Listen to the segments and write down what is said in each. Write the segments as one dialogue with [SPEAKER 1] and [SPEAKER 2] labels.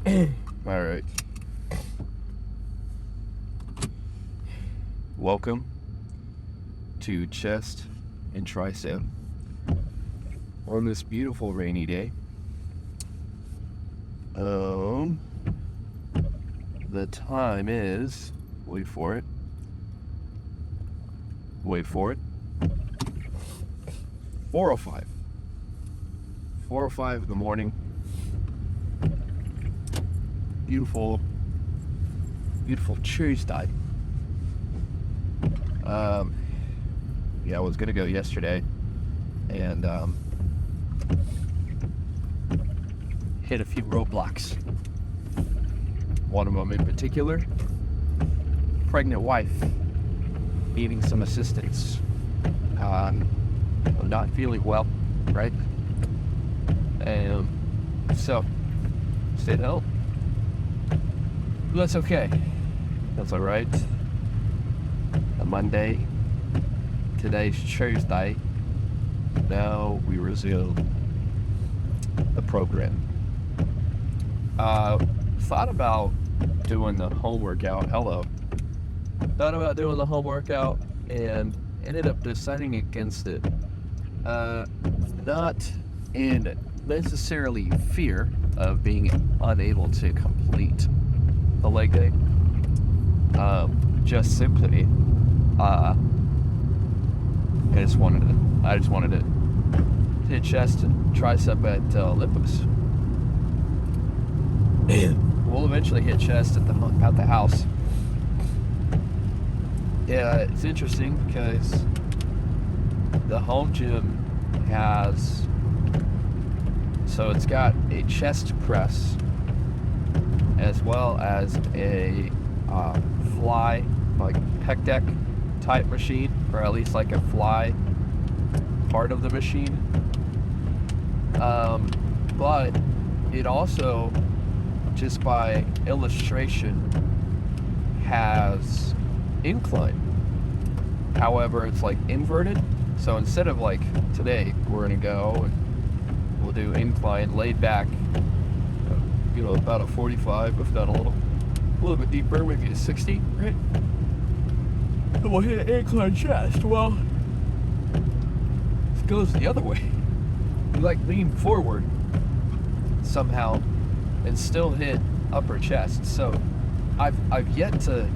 [SPEAKER 1] All right. Welcome to chest and tricep on this beautiful rainy day. The time is, wait for it, 4:05. 4:05 in the morning. Beautiful Tuesday. I was gonna go yesterday and hit a few roadblocks. One of them in particular, pregnant wife needing some assistance. I'm not feeling well, right? And so stayed home. That's okay. That's all right. A Monday. Today's Tuesday. Now we resume the program. Thought about doing the home workout. Thought about doing the home workout and ended up deciding against it. Not in necessarily fear of being unable to complete the leg day. Just simply, I just wanted to hit chest and tricep at Olympus. We'll eventually hit chest at the house. Yeah, it's interesting because the home gym it's got a chest press as well as a fly, like pec deck type machine, or at least like a fly part of the machine. But it also, just by illustration, has incline. However, it's like inverted. So instead of like today, we're gonna go and we'll do incline, laid back, about a 45, if not a little bit deeper, maybe a 60, right? And we'll hit an incline chest. Well, it goes the other way. You like lean forward somehow and still hit upper chest. So I've yet to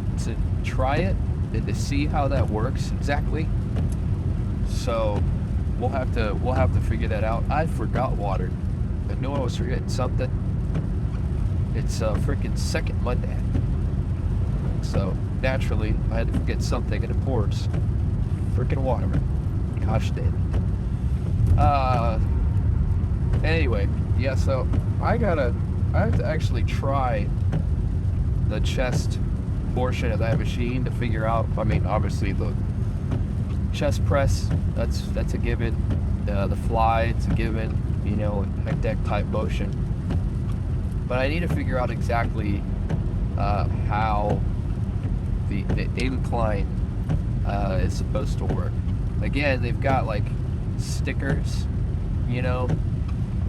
[SPEAKER 1] try it and to see how that works exactly. So we'll have to figure that out. I forgot water. I knew I was forgetting something. It's freaking second Monday. So naturally I had to forget something, and it pours freaking water. Gosh dang. Anyway, yeah, so I have to actually try the chest portion of that machine to figure out. Obviously the chest press, that's a given. The fly, it's a given, pec deck type motion. But I need to figure out exactly how the incline is supposed to work. Again, they've got like stickers,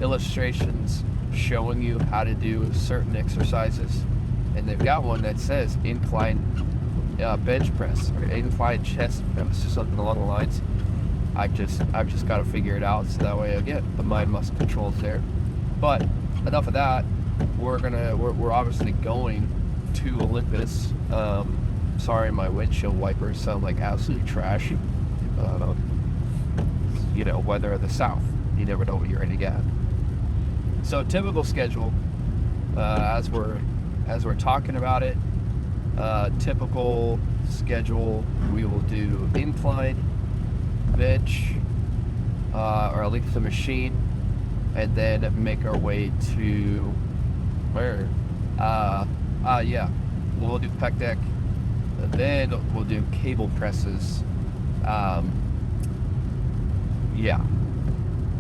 [SPEAKER 1] illustrations showing you how to do certain exercises, and they've got one that says incline bench press or incline chest press or something along the lines. I've just got to figure it out, so that way again the mind muscle controls there. But enough of that. We're obviously going to Olympus. Sorry, my windshield wipers sound like absolutely trash. Weather of the South. You never know what you're gonna get. So typical schedule, as we're talking about it, typical schedule, we will do incline, bench, or at least the machine, and then make our way to where? We'll do pec deck, and then we'll do cable presses.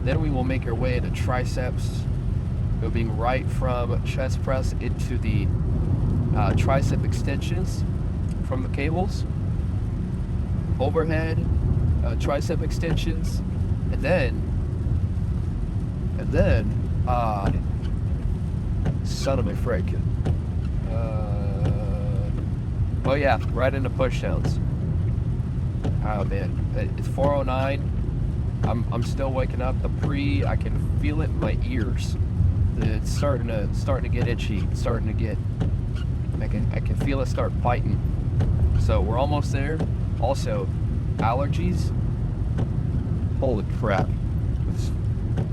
[SPEAKER 1] Then we will make our way into triceps, moving right from chest press into the tricep extensions from the cables, overhead tricep extensions, and then Son of a frick. Oh yeah, right into pushdowns. Oh man, it's 4:09. I'm still waking up. I can feel it in my ears. It's starting to get itchy. It's starting to get. I can feel it start biting. So we're almost there. Also, allergies. Holy crap!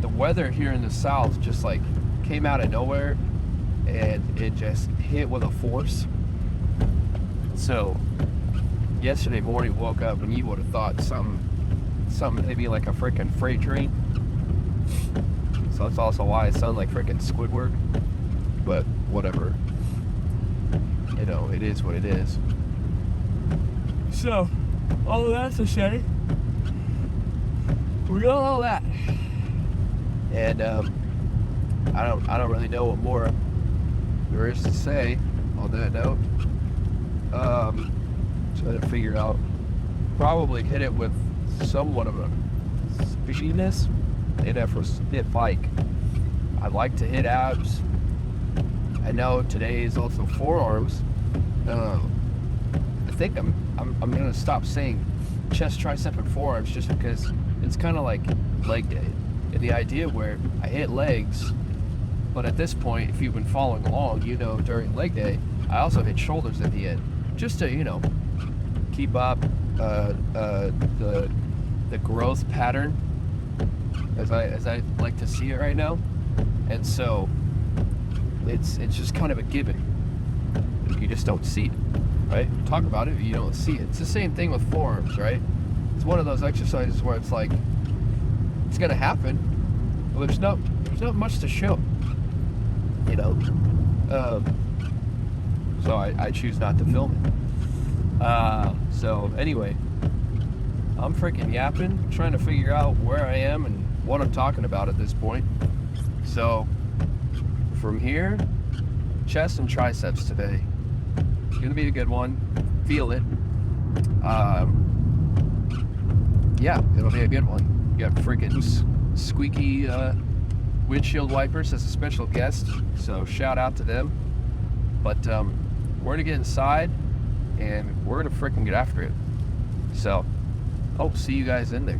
[SPEAKER 1] The weather here in the south just like came out of nowhere, and it just hit with a force. So yesterday morning, woke up and you would have thought something maybe like a freaking freight train. So that's also why I sound like freaking Squidward. But whatever. You know, it is what it is. So, all of that to say, we got all that. And I don't really know what more there is to say on that note. Trying to figure out, probably hit it with somewhat of a speediness in efforts to hit bike. I like to hit abs. I know today is also forearms. I think I'm gonna stop saying chest, tricep, and forearms just because it's kind of like leg day. And the idea where I hit legs, but at this point, if you've been following along, you know during leg day, I also hit shoulders at the end, just to, you know, keep up the growth pattern as I like to see it right now. And so it's just kind of a given. You just don't see it, right? Talk about it, you don't see it. It's the same thing with forearms, right? It's one of those exercises where it's like it's gonna happen, but there's not much to show, you know. So I choose not to film it. So anyway, I'm freaking yapping, trying to figure out where I am and what I'm talking about at this point. So from here, chest and triceps today. It's gonna be a good one. Feel it. Yeah, it'll be a good one. You got freaking squeaky windshield wipers as a special guest, so shout out to them. But we're gonna get inside and we're gonna freaking get after it. So hope to see you guys in there.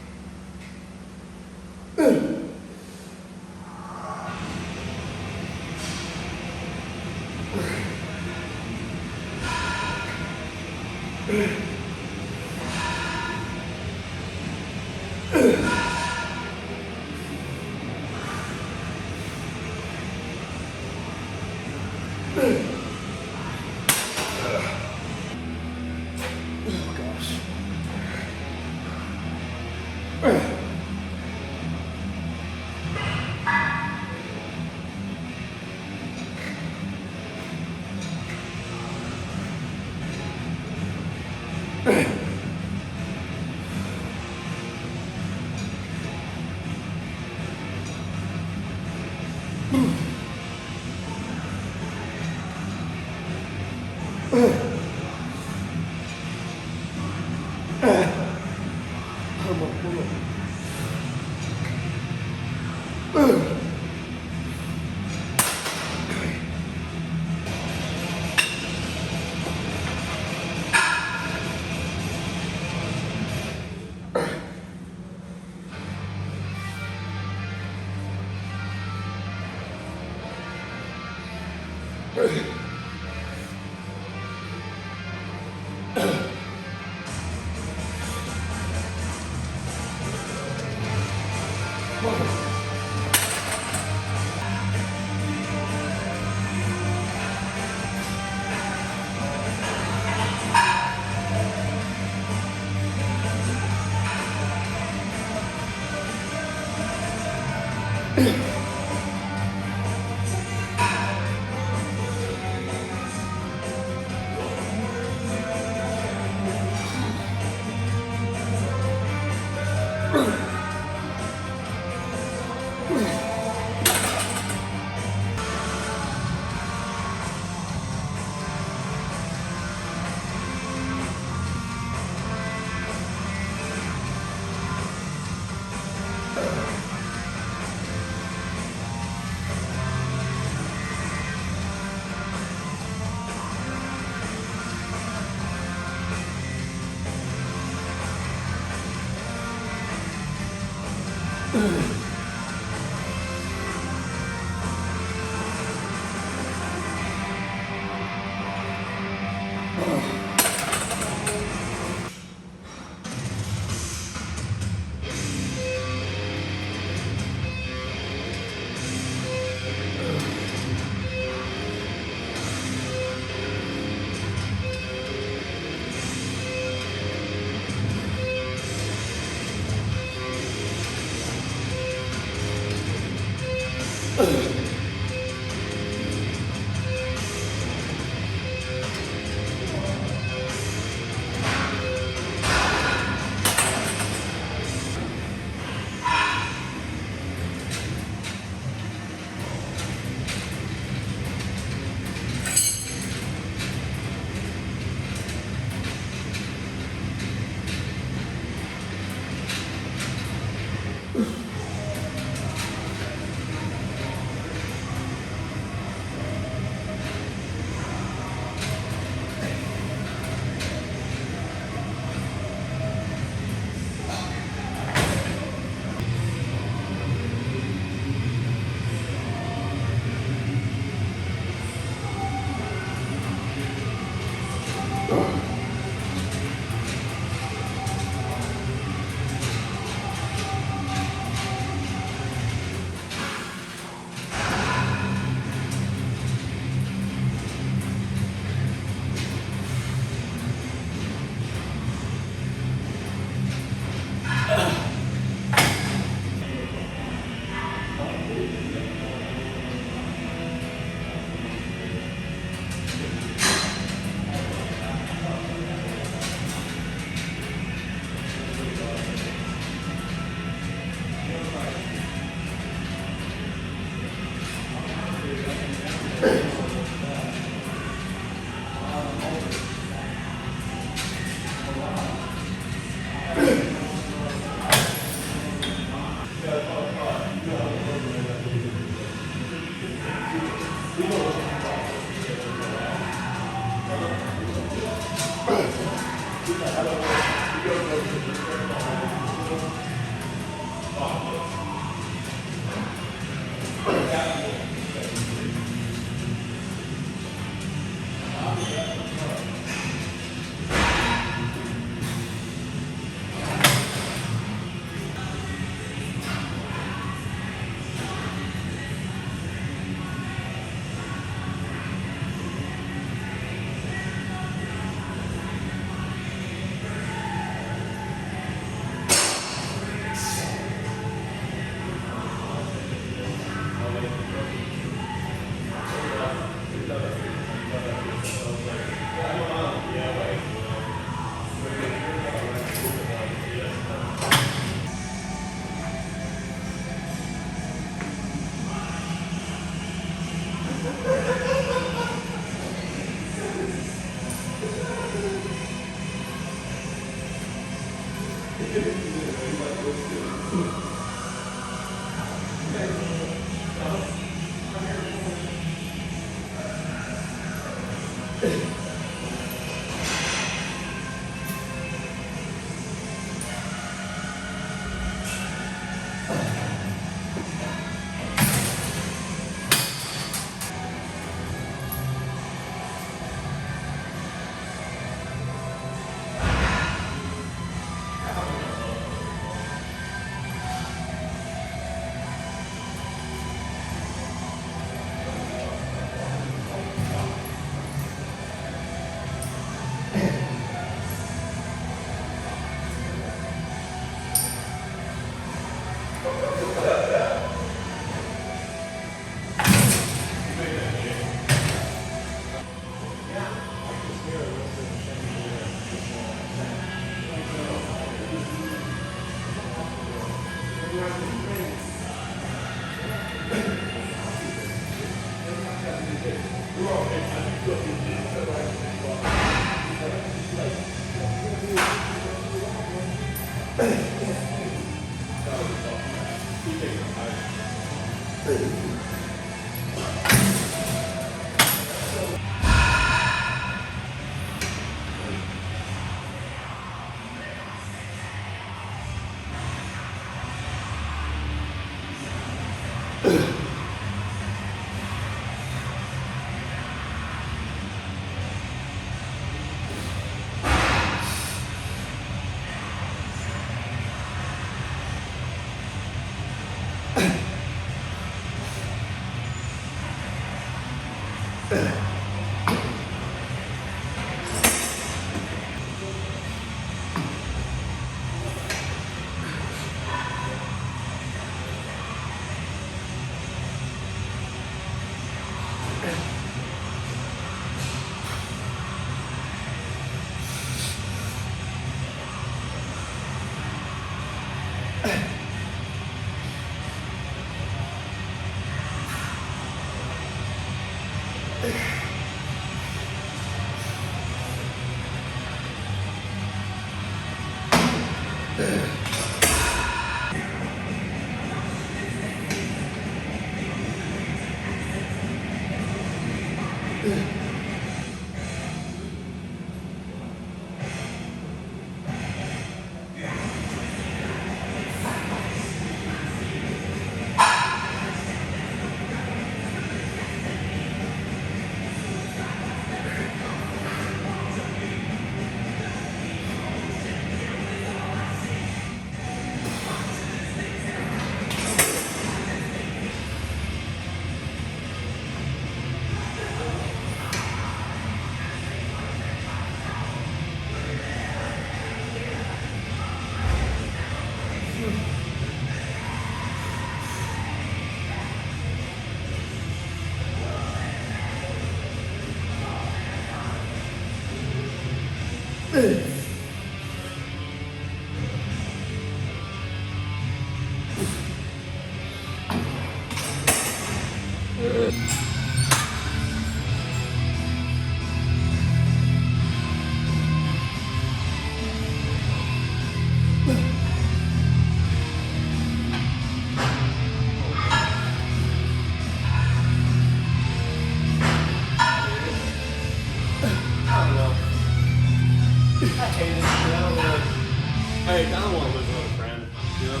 [SPEAKER 2] Hey, I don't want to lose another friend, you know?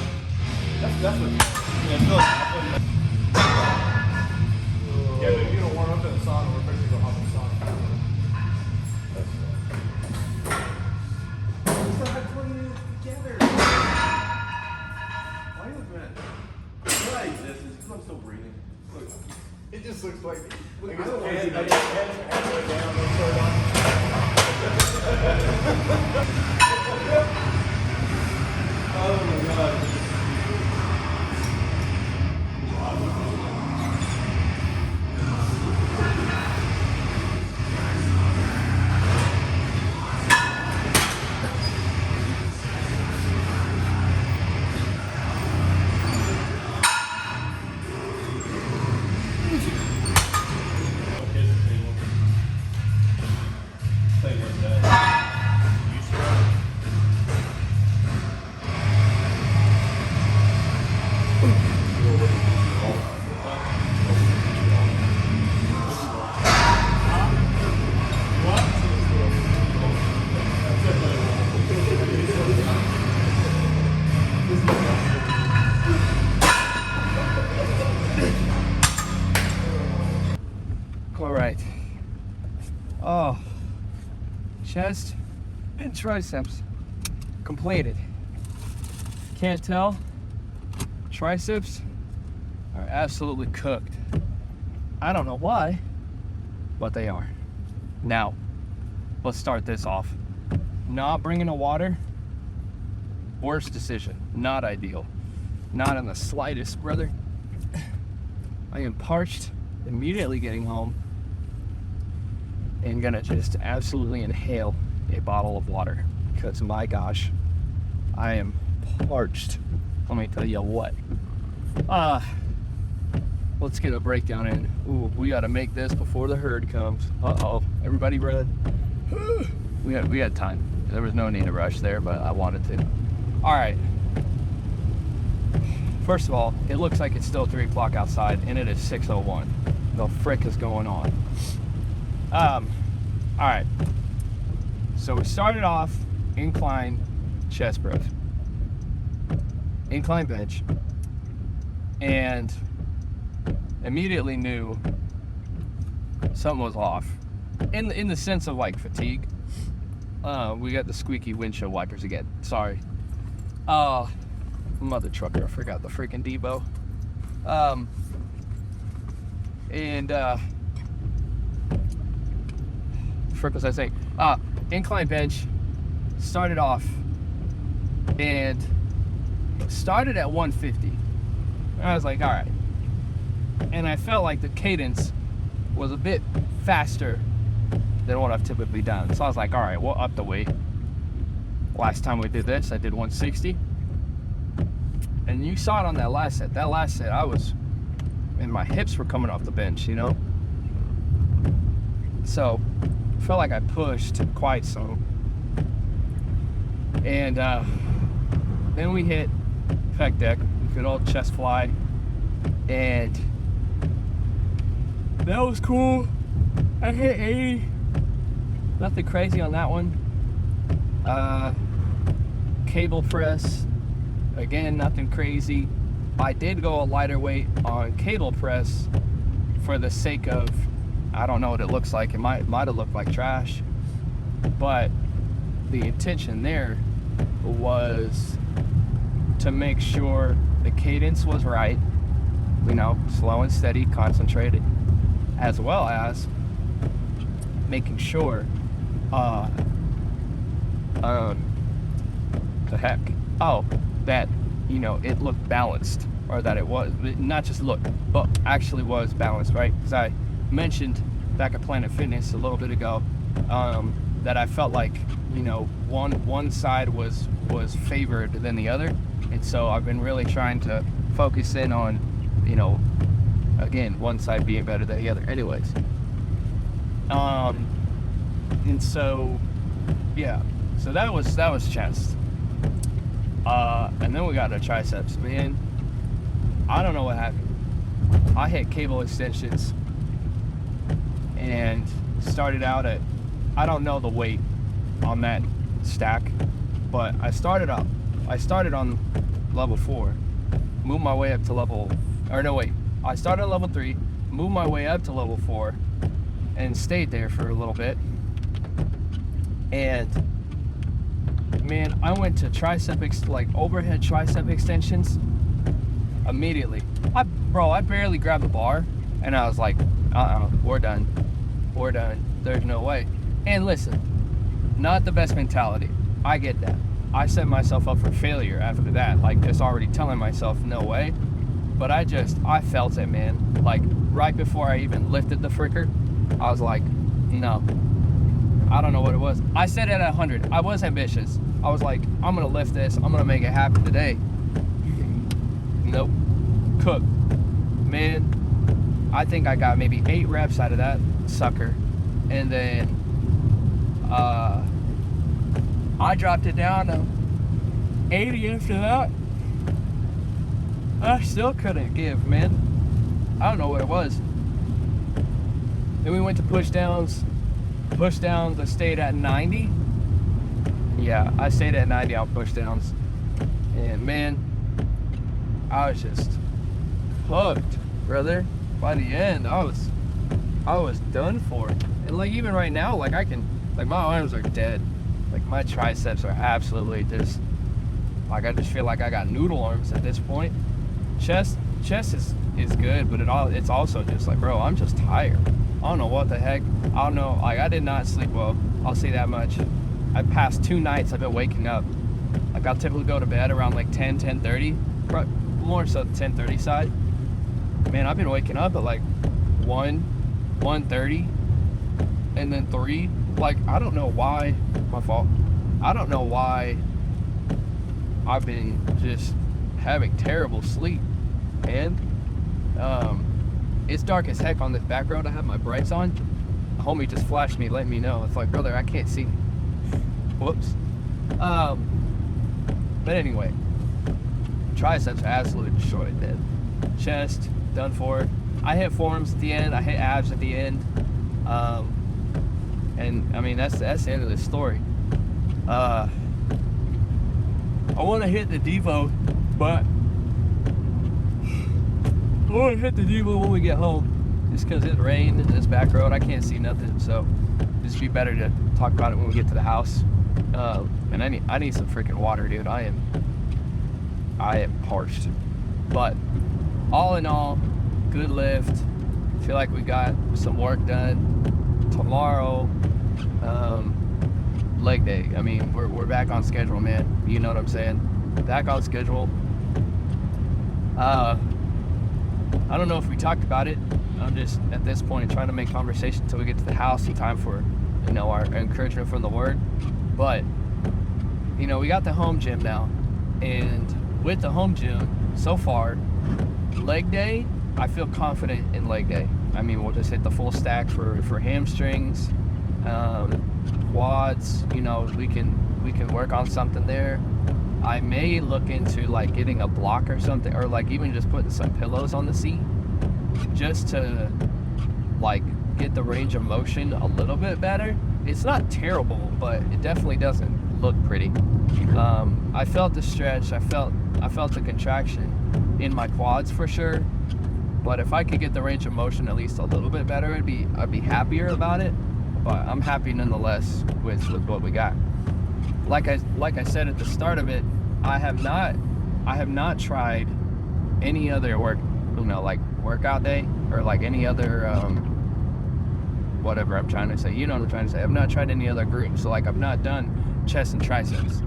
[SPEAKER 2] That's definitely, yeah, yeah, but if you're going to warm up in the sauna, we're fixing to go hop in the sauna. We still have 20 minutes together. Why are you looking at it? Why exists is because I'm still breathing. Look, it just looks like, look, I don't want to see my head down, no shirt on. Oh my God.
[SPEAKER 1] All right. Oh, chest and triceps completed. Can't tell, triceps are absolutely cooked. I don't know why, but they are. Now, let's start this off. Not bringing a water, worst decision, not ideal. Not in the slightest, brother. I am parched. Immediately getting home and gonna just absolutely inhale a bottle of water, because my gosh, I am parched. Let me tell you what. Let's get a breakdown in. Ooh, we gotta make this before the herd comes. Uh-oh, everybody run. we had time. There was no need to rush there, but I wanted to. All right. First of all, it looks like it's still 3 o'clock outside, and it is 6:01. The frick is going on? All right. So we started off incline chest press, incline bench, and immediately knew something was off. In the sense of like fatigue. We got the squeaky windshield wipers again. Sorry. Mother trucker, I forgot the freaking Debo. Frick was I saying? Incline bench. Started off and started at 150. I was like, all right. And I felt like the cadence was a bit faster than what I've typically done. So I was like, all right, we'll up the weight. Last time we did this, I did 160. And you saw it on that last set. That last set, and my hips were coming off the bench, you know? So, felt like I pushed quite some. And then we hit pec deck, good old chest fly. And that was cool. I hit 80. Nothing crazy on that one. Cable press. Again, nothing crazy. I did go a lighter weight on cable press for the sake of, I don't know what it looks like. It might have looked like trash. But the intention there was to make sure the cadence was right. You know, slow and steady, concentrated. As well as making sure that, you know, it looked balanced, or that it was not just looked, but actually was balanced, right? Because I mentioned back at Planet Fitness a little bit ago that I felt like, you know, one side was favored than the other, and so I've been really trying to focus in on, you know, again, one side being better than the other. Anyways, and so yeah, so that was chest. And then we got to triceps. Man, I don't know what happened. I hit cable extensions and started out at, I don't know the weight on that stack, but I started on level 4, moved my way up to I started at level 3, moved my way up to level 4, and stayed there for a little bit. And man, I went to overhead tricep extensions immediately. I barely grabbed the bar, and I was like, we're done. There's no way. And listen, not the best mentality. I get that. I set myself up for failure after that, like just already telling myself no way. But I felt it, man. Like right before I even lifted the fricker, I was like, no. I don't know what it was. I set it at 100. I was ambitious. I was like, I'm gonna lift this. I'm gonna make it happen today. Nope. Cook. Man, I think I got maybe 8 reps out of that sucker. And then I dropped it down to 80 after that. I still couldn't give, man. I don't know what it was. Then we went to push downs. Push downs, I stayed at 90. Yeah, I stayed at 90 on push downs. And man, I was just hooked, brother. By the end, I was done for. And like even right now, like my arms are dead. Like my triceps are absolutely just, like I just feel like I got noodle arms at this point. Chest is good, but it's also just like, bro, I'm just tired. I don't know what the heck. I don't know. Like I did not sleep well. I'll say that much. I passed 2 nights I've been waking up. Like I'll typically go to bed around like 10:30. more so the 10:30 side. Man, I've been waking up at like 1:30, and then 3. Like, I don't know why. My fault. I don't know why I've been just having terrible sleep. And it's dark as heck on this back road. I have my brights on. The homie just flashed me, letting me know. It's like, brother, I can't see. Whoops. But anyway, triceps absolutely destroyed, man. Chest, done for. I hit forearms at the end. I hit abs at the end. And I mean, that's the end of the story. I want to hit the Devo, but I want to hit the Devo when we get home. Just because it rained in this back road, I can't see nothing. So just be better to talk about it when we get to the house. And I need some freaking water, dude. I am parched. But all in all, good lift. Feel like we got some work done. Tomorrow, leg day. I mean, we're back on schedule, man. You know what I'm saying? Back on schedule. I don't know if we talked about it. I'm just at this point trying to make conversation until we get to the house in time for, you know, our encouragement from the word. But, you know, we got the home gym now, and with the home gym so far, leg day, I feel confident in leg day. I mean, we'll just hit the full stack for hamstrings, quads. You know, we can work on something there. I may look into like getting a block or something, or like even just putting some pillows on the seat, just to like get the range of motion a little bit better. It's not terrible, but it definitely doesn't look pretty. I felt the stretch. I felt the contraction in my quads for sure. But if I could get the range of motion at least a little bit better, I'd be happier about it. But I'm happy nonetheless with what we got. Like I said at the start of it, I have not tried any other workout day, or like any other whatever I'm trying to say. You know what I'm trying to say. I've not tried any other group. So like I've not done chest and triceps.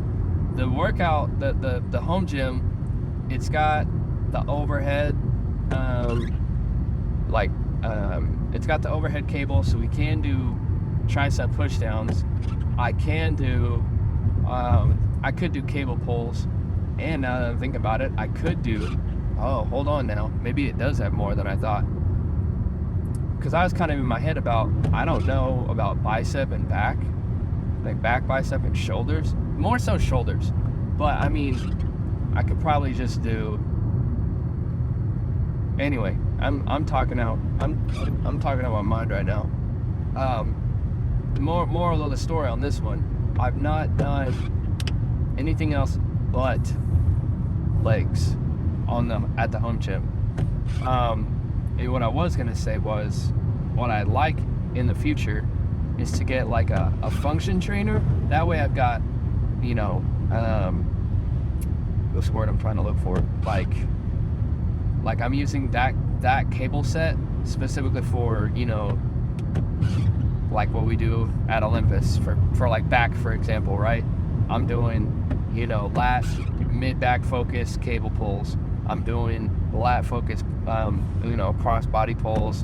[SPEAKER 1] The workout, the home gym, it's got the overhead, it's got the overhead cable, so we can do tricep push downs. I could do cable pulls, and now that I'm thinking about it, I could do, oh, hold on now, maybe it does have more than I thought. Because I was kind of in my head about, I don't know about bicep and back, like back, bicep, and shoulders. More so shoulders. But I mean, I could probably just do. Anyway, I'm talking out. I'm talking out my mind right now. Moral of the story on this one, I've not done anything else but legs at the home gym. And what I was gonna say was, what I'd like in the future is to get like a function trainer. That way I've got, you know, what's the word I'm trying to look for? Like I'm using that cable set specifically for, you know, like what we do at Olympus for like back, for example, right? I'm doing, you know, lat, mid-back focus cable pulls. I'm doing lat focus, you know, cross body pulls.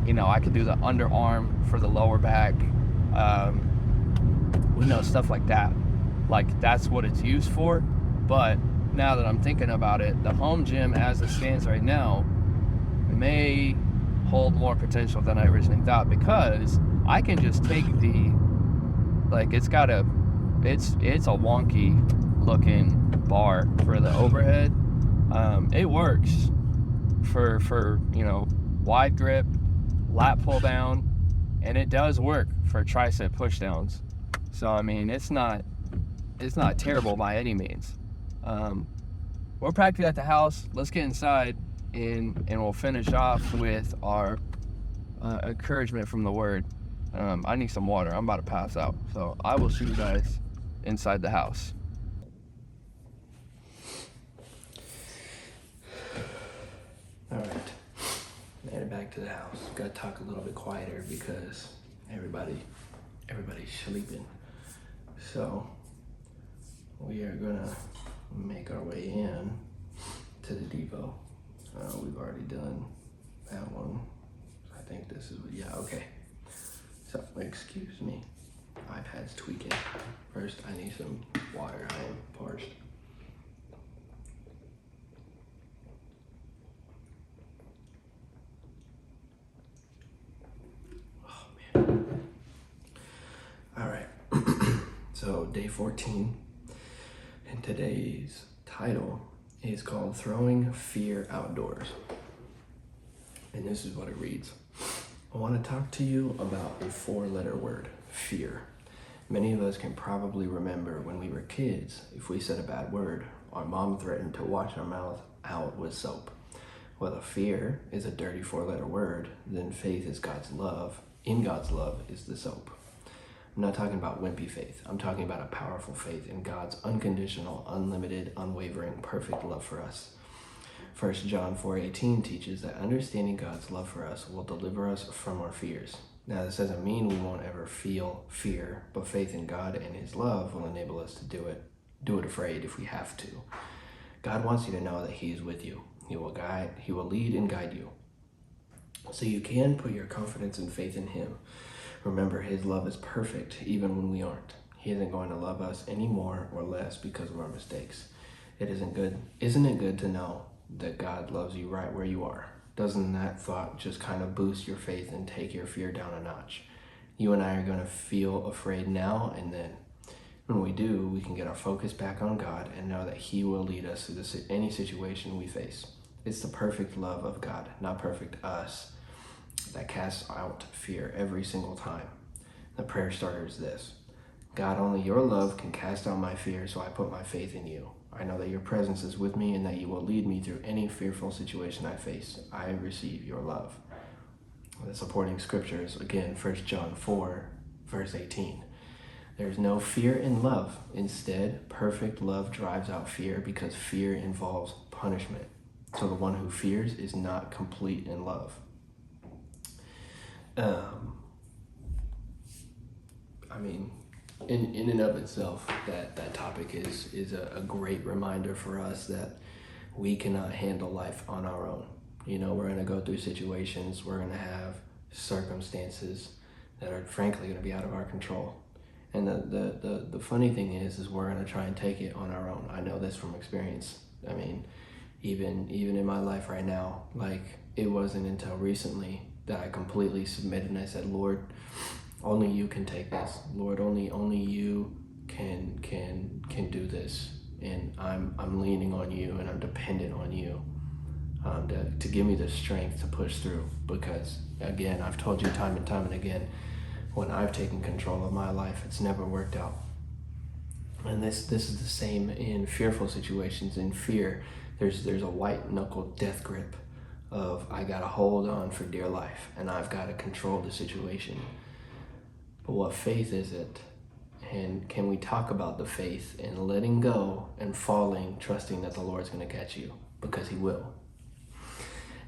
[SPEAKER 1] You know, I could do the underarm for the lower back. You know, stuff like that. Like that's what it's used for. But now that I'm thinking about it, the home gym as it stands right now may hold more potential than I originally thought, because I can just take it's a wonky looking bar for the overhead. It works for you know, wide grip, lat pull down, and it does work for tricep push downs. So I mean, it's not terrible by any means. We're practically at the house. Let's get inside and we'll finish off with our encouragement from the word. I need some water. I'm about to pass out. So I will see you guys inside the house. All right, made it back to the house. Gotta talk a little bit quieter because everybody's sleeping. So we are gonna make our way in.
[SPEAKER 3] already done that one. I think this is, yeah, okay. So, excuse me. iPad's tweaking. First, I need some water. I am parched. Oh, man. All right. So, day 14. And today's title is called Throwing Fear Outdoors. And this is what it reads. I want to talk to you about a 4-letter word, fear. Many of us can probably remember when we were kids, if we said a bad word, our mom threatened to wash our mouth out with soap. Well, if fear is a dirty 4-letter word, then faith is God's love. In God's love is the soap. I'm not talking about wimpy faith. I'm talking about a powerful faith in God's unconditional, unlimited, unwavering, perfect love for us. 1 John 4:18 teaches that understanding God's love for us will deliver us from our fears. Now, this doesn't mean we won't ever feel fear, but faith in God and his love will enable us to do it afraid if we have to. God wants you to know that he is with you. He will lead and guide you. So you can put your confidence and faith in him. Remember, his love is perfect even when we aren't. He isn't going to love us any more or less because of our mistakes. Isn't it good to know that God loves you right where you are? Doesn't that thought just kind of boost your faith and take your fear down a notch? You and I are going to feel afraid now and then. When we do, we can get our focus back on God and know that he will lead us through any situation we face. It's the perfect love of God, not perfect us, that casts out fear every single time. The prayer starter is this: God, only your love can cast out my fear, so I put my faith in you. I know that your presence is with me and that you will lead me through any fearful situation I face. I receive your love. The supporting scriptures, again, 1 John 4, verse 18. There's no fear in love. Instead, perfect love drives out fear because fear involves punishment. So the one who fears is not complete in love. In and of itself, that topic is a great reminder for us that we cannot handle life on our own. You know, we're going to go through situations, we're going to have circumstances that are frankly going to be out of our control. And the funny thing is we're going to try and take it on our own. I know this from experience. I mean, even in my life right now, like, it wasn't until recently that I completely submitted and I said, Lord, only you can take this. Lord, only you can do this. And I'm leaning on you and I'm dependent on you to give me the strength to push through. Because again, I've told you time and time and again, when I've taken control of my life, it's never worked out. And this is the same in fearful situations. In fear, there's a white knuckle death grip of I gotta hold on for dear life and I've gotta control the situation. But what faith is it? And can we talk about the faith and letting go and falling, trusting that the Lord's gonna catch you, because he will.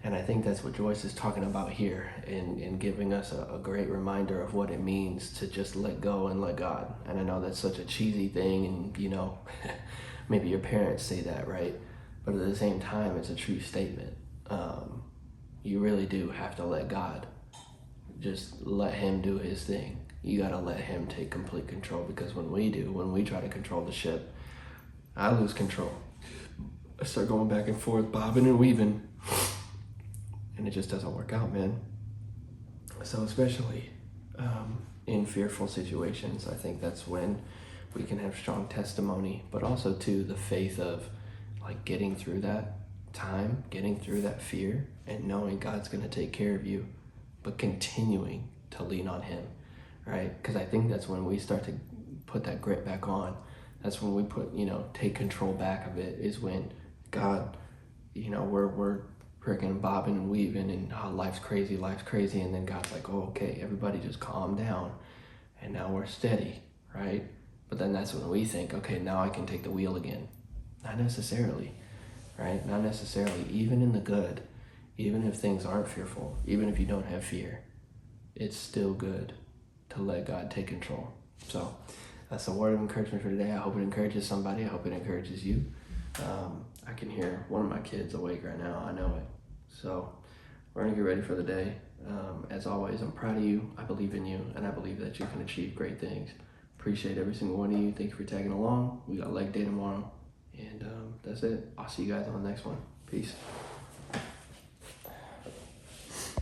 [SPEAKER 3] And I think that's what Joyce is talking about here, in giving us a great reminder of what it means to just let go and let God. And I know that's such a cheesy thing, and you know, maybe your parents say that, right? But at the same time, it's a true statement. You really do have to let God. Just let him do his thing. You gotta let him take complete control, because when we try to control the ship, I lose control. I start going back and forth, bobbing and weaving, and it just doesn't work out, man. So especially in fearful situations, I think that's when we can have strong testimony, but also too the faith of like getting through that time, getting through that fear, and knowing God's gonna take care of you, but continuing to lean on him, right? Because I think that's when we start to put that grip back on. That's when we take control back of it, is when God, we're freaking bobbing and weaving and life's crazy. And then God's like, oh, okay, everybody just calm down. And now we're steady, right? But then that's when we think, okay, now I can take the wheel again. Not necessarily, right? Not necessarily. Even in the good, even if things aren't fearful, even if you don't have fear, it's still good to let God take control. So that's a word of encouragement for today. I hope it encourages somebody. I hope it encourages you. I can hear one of my kids awake right now. I know it. So we're gonna get ready for the day. As always, I'm proud of you. I believe in you, and I believe that you can achieve great things. Appreciate every single one of you. Thank you for tagging along. We got leg day tomorrow, and that's it. I'll see you guys on the next one. Peace.